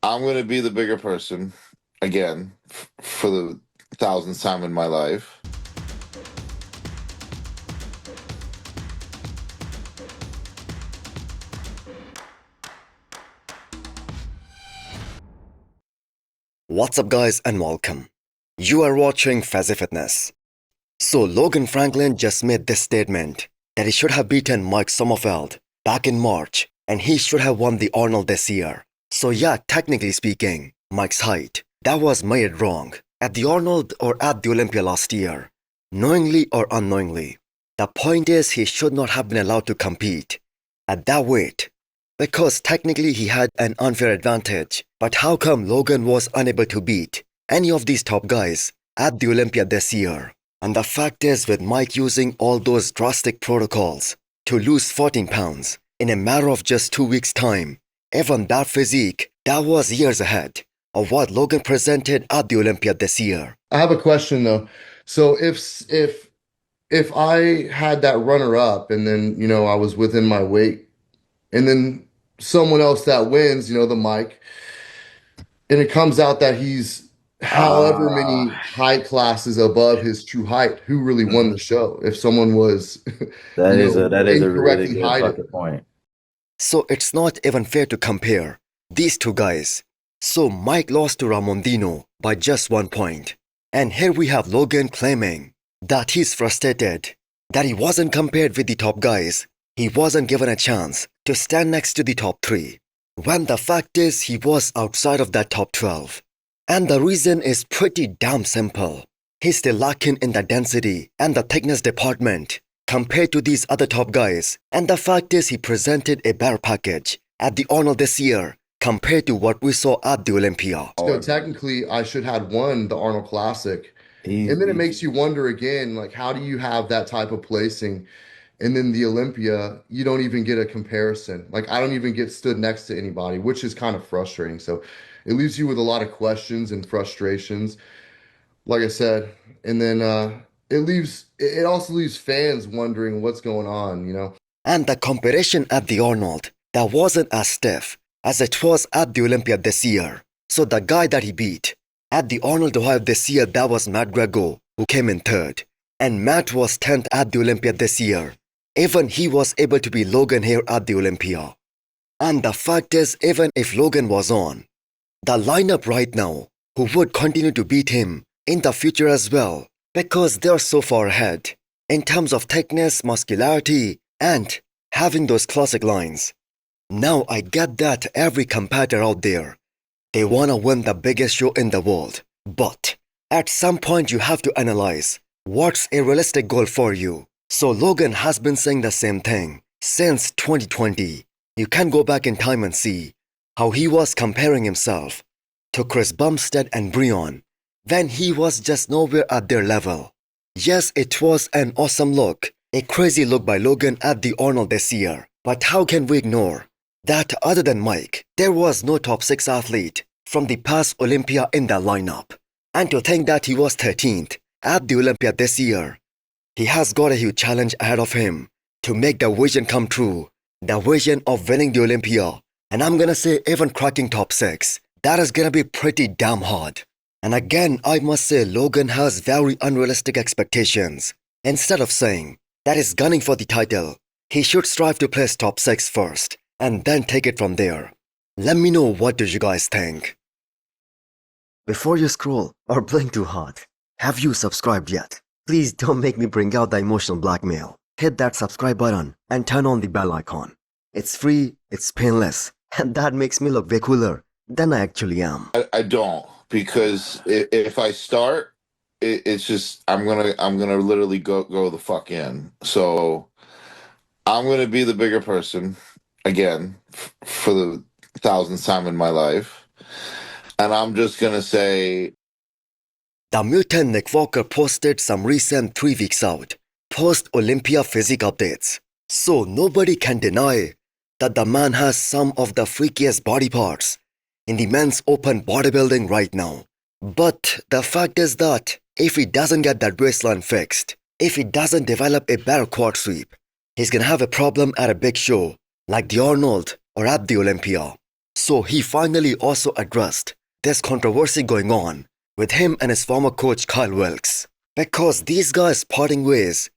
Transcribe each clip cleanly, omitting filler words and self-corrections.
I'm going to be the bigger person again for the thousandth time in my life. What's up, guys, and welcome. You are watching Fazi Fitness. So, Logan Franklin just made this statement that he should have beaten Mike Sommerfeld back in March and he should have won the Arnold this year. So, yeah, technically speaking, Mike's height, that was made wrong at the Arnold or at the Olympia last year, knowingly or unknowingly. The point is, he should not have been allowed to compete at that weight because technically he had an unfair advantage. But how come Logan was unable to beat any of these top guys at the Olympia this year? And the fact is, with Mike using all those drastic protocols to lose 14 pounds in a matter of just 2 weeks' time, even that physique, that was years ahead of what Logan presented at the Olympia this year. I have a question though. So if I had that runner up and then, I was within my weight and then someone else that wins, the mic, and it comes out that he's however many Ah, height classes above his true height, who really won the mhm. show? If someone was, that is a really incorrectly good heighted. fucking point. So it's not even fair to compare these two guys. So Mike lost to Ramondino by just 1 point. And here we have Logan claiming that he's frustrated, that he wasn't compared with the top guys. He wasn't given a chance to stand next to the top 3. When the fact is he was outside of that top 12. And the reason is pretty damn simple. He's still lacking in the density and the thickness department compared to these other top guys, and the fact is he presented a better package at the Arnold this year compared to what we saw at the Olympia. So technically, I should have won the Arnold Classic. And then it He's makes you wonder again, like, how do you have that type of placing? And then the Olympia, you don't even get a comparison. Like, I don't even get stood next to anybody, which is kind of frustrating. So it leaves you with a lot of questions and frustrations, like I said. And then it also leaves fans wondering what's going on. And the competition at the Arnold, that wasn't as stiff as it was at the Olympia this year. So the guy that he beat at the Arnold Ohio this year, that was Matt Grego, who came in 3rd. And Matt was 10th at the Olympia this year. Even he was able to beat Logan here at the Olympia. And the fact is, even if Logan was on the lineup right now, who would continue to beat him in the future as well, because they're so far ahead in terms of thickness, muscularity, and having those classic lines. Now I get that every competitor out there, they wanna win the biggest show in the world. But at some point you have to analyze what's a realistic goal for you. So Logan has been saying the same thing since 2020. You can go back in time and see how he was comparing himself to Chris Bumstead and Breon when he was just nowhere at their level. Yes, it was an awesome look, a crazy look by Logan at the Arnold this year. But how can we ignore that other than Mike, there was no top 6 athlete from the past Olympia in that lineup? And to think that he was 13th at the Olympia this year, he has got a huge challenge ahead of him to make the vision come true, the vision of winning the Olympia. And I'm gonna say even cracking top 6, that is gonna be pretty damn hard. And again, I must say Logan has very unrealistic expectations. Instead of saying that he's gunning for the title, he should strive to place top 6 first and then take it from there. Let me know, what do you guys think? Before you scroll or blink too hard, have you subscribed yet? Please don't make me bring out the emotional blackmail. Hit that subscribe button and turn on the bell icon. It's free, it's painless, and that makes me look way cooler than I actually am. I don't, because if I start, it's just I'm gonna literally go the fuck in. So I'm gonna be the bigger person again for the thousandth time in my life, and I'm just gonna say The mutant Nick Walker posted some recent 3 weeks out post-Olympia physique updates. So nobody can deny that the man has some of the freakiest body parts in the men's open bodybuilding right now. But the fact is that if he doesn't get that waistline fixed, if he doesn't develop a better quad sweep, he's gonna have a problem at a big show like the Arnold or at the Olympia. So he finally also addressed this controversy going on with him and his former coach Kyle Wilkes. Because these guys parting ways,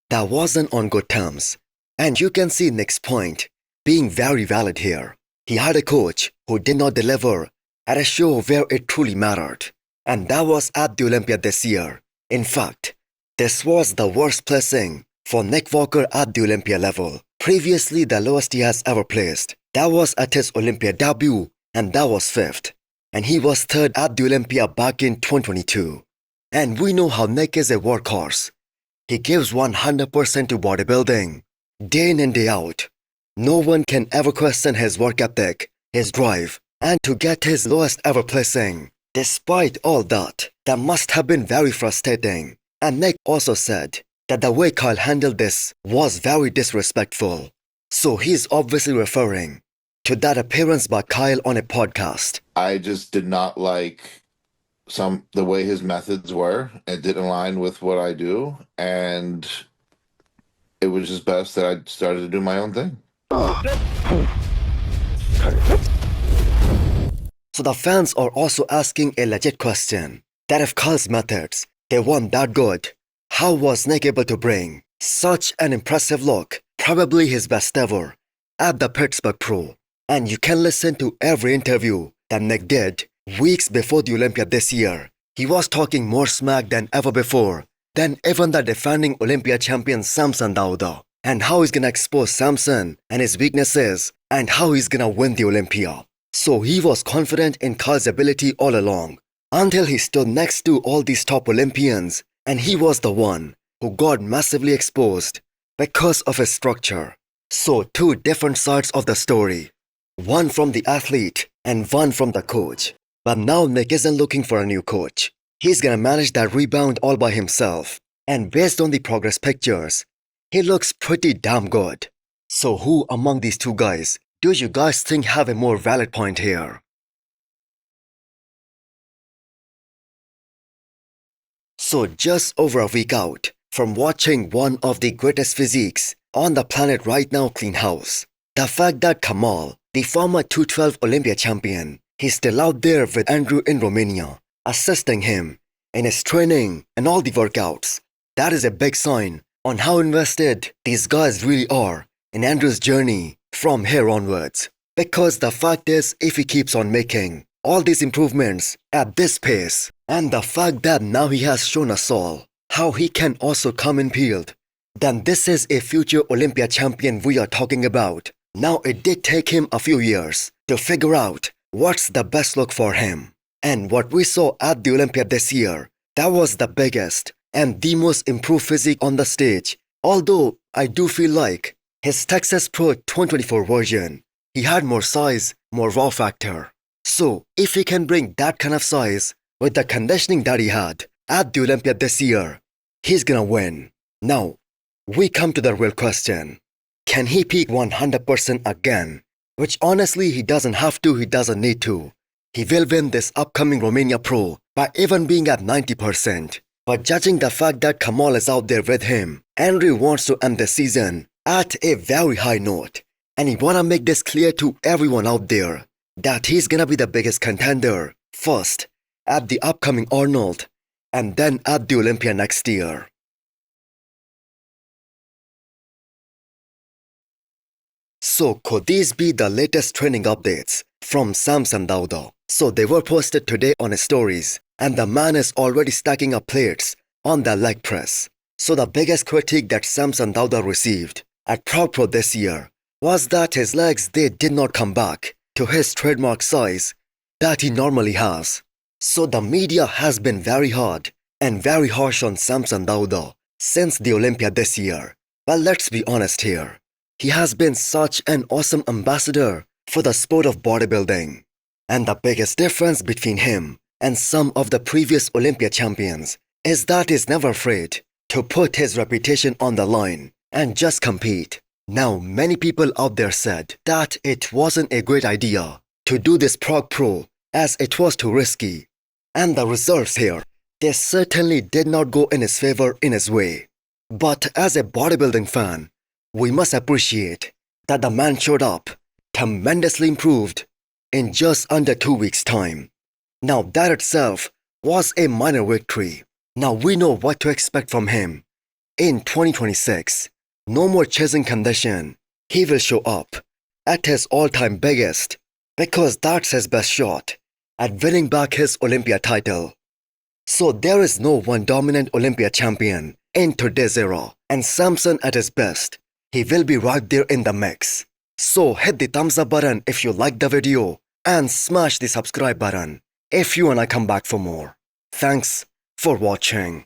that wasn't on good terms. And you can see Nick's point being very valid here. He had a coach who did not deliver at a show where it truly mattered. And that was at the Olympia this year. In fact, this was the worst placing for Nick Walker at the Olympia level. Previously, the lowest he has ever placed. That was at his Olympia debut, and that was 5th. And he was 3rd at the Olympia back in 2022. And we know how Nick is a workhorse. He gives 100% to bodybuilding, day in and day out. No one can ever question his work ethic, his drive, and to get his lowest ever placing. Despite all that, that must have been very frustrating. And Nick also said that the way Kyle handled this was very disrespectful. So he's obviously referring to that appearance by Kyle on a podcast. I just did not like the way his methods were. It didn't align with what I do, and it was just best that I started to do my own thing. So the fans are also asking a legit question, that if Kyle's methods, they weren't that good, how was Nick able to bring such an impressive look, probably his best ever, at the Pittsburgh Pro? And you can listen to every interview that Nick did weeks before the Olympia this year. He was talking more smack than ever before, than even the defending Olympia champion Samson Dauda, and how he's gonna expose Samson and his weaknesses, and how he's gonna win the Olympia. So he was confident in Kyle's ability all along, until he stood next to all these top Olympians, and he was the one who got massively exposed because of his structure. So 2 different sides of the story, one from the athlete and one from the coach. But now Nick isn't looking for a new coach. He's gonna manage that rebound all by himself, and based on the progress pictures, he looks pretty damn good. So who among these 2 guys do you guys think have a more valid point here? So just over a week out from watching one of the greatest physiques on the planet right now clean house, the fact that Kamal, the former 212 Olympia champion, he's still out there with Andrew in Romania, assisting him in his training and all the workouts, that is a big sign on how invested these guys really are in Andrew's journey from here onwards. Because the fact is, if he keeps on making all these improvements at this pace, and the fact that now he has shown us all how he can also come in peeled, then this is a future Olympia champion we are talking about. Now it did take him a few years to figure out what's the best look for him. And what we saw at the Olympia this year, that was the biggest and the most improved physique on the stage. Although I do feel like his Texas Pro 2024 version, he had more size, more raw factor. So if he can bring that kind of size with the conditioning that he had at the Olympia this year, he's gonna win. Now, we come to the real question. Can he peak 100% again? Which honestly he doesn't have to, he doesn't need to. He will win this upcoming Romania Pro by even being at 90%. But judging the fact that Kamal is out there with him, Andrew wants to end the season at a very high note. And he wanna make this clear to everyone out there that he's gonna be the biggest contender, first at the upcoming Arnold, and then at the Olympia next year. So could these be the latest training updates from Samson Dauda? So they were posted today on his stories, and the man is already stacking up plates on the leg press. So the biggest critique that Samson Dauda received at Proud Pro this year was that his legs, they did not come back to his trademark size that he normally has. So the media has been very hard and very harsh on Samson Dauda since the Olympia this year. But let's be honest here. He has been such an awesome ambassador for the sport of bodybuilding. And the biggest difference between him and some of the previous Olympia champions is that he's never afraid to put his reputation on the line and just compete. Now, many people out there said that it wasn't a great idea to do this Prague Pro as it was too risky. And the results here, they certainly did not go in his favor in his way. But as a bodybuilding fan, we must appreciate that the man showed up, tremendously improved in just under 2 weeks' time. Now that itself was a minor victory. Now we know what to expect from him. In 2026, no more chasing condition. He will show up at his all-time biggest because that's his best shot at winning back his Olympia title. So there is no one dominant Olympia champion in today's era, and Samson at his best, he will be right there in the mix. So hit the thumbs up button if you liked the video and smash the subscribe button if you wanna come back for more. Thanks for watching.